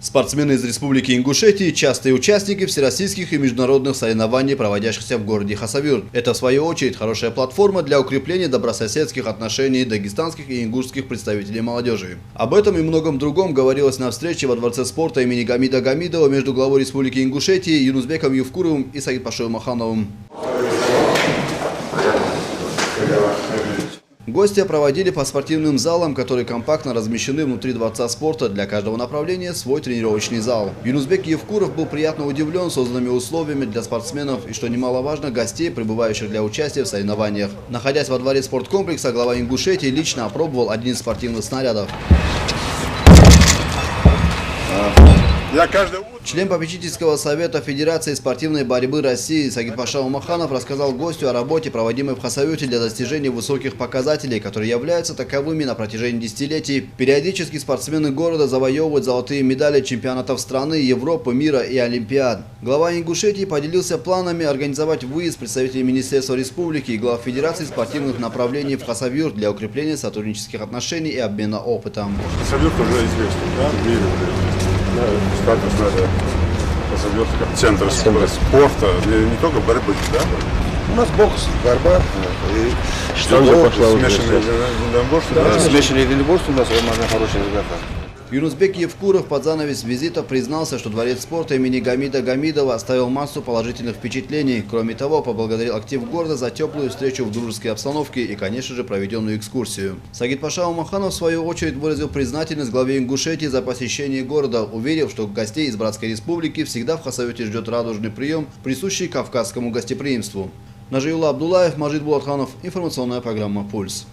Спортсмены из Республики Ингушетия – частые участники всероссийских и международных соревнований, проводящихся в городе Хасавюрт. Это, в свою очередь, хорошая платформа для укрепления добрососедских отношений дагестанских и ингушских представителей молодежи. Об этом и многом другом говорилось на встрече во Дворце спорта имени Гамида Гамидова между главой Республики Ингушетия Юнусбеком Евкуровым и Сагитпашой Махановым. Гости проводили по спортивным залам, которые компактно размещены внутри Дворца спорта. Для каждого направления свой тренировочный зал. Юнусбек Евкуров был приятно удивлен созданными условиями для спортсменов и, что немаловажно, гостей, прибывающих для участия в соревнованиях. Находясь во дворе спорткомплекса, глава Ингушетии лично опробовал один из спортивных снарядов. Член попечительского совета Федерации спортивной борьбы России Сагитпаша Умаханов рассказал гостю о работе, проводимой в Хасавюрте для достижения высоких показателей, которые являются таковыми на протяжении десятилетий. Периодически спортсмены города завоевывают золотые медали чемпионатов страны, Европы, мира и Олимпиад. Глава Ингушетии поделился планами организовать выезд представителей Министерства Республики и глав Федерации спортивных направлений в Хасавюрт для укрепления сотруднических отношений и обмена опытом. Хасавюрт уже известен, да, в мире. Статус надо Хасавюрт как центр спорта, не только борьбы, да? У нас бокс, борьба и что пошла смешанное единоборство у нас хорошие ребята. Юнусбек Евкуров под занавес визита признался, что Дворец спорта имени Гамида Гамидова оставил массу положительных впечатлений. Кроме того, поблагодарил актив города за теплую встречу в дружеской обстановке и, конечно же, проведенную экскурсию. Сагитпаша Умаханов, в свою очередь, выразил признательность главе Ингушетии за посещение города, уверив, что гостей из Братской Республики всегда в Хасавюрте ждет радужный прием, присущий кавказскому гостеприимству. Нажиулла Абдуллаев, Мажид Булатханов. Информационная программа «Пульс».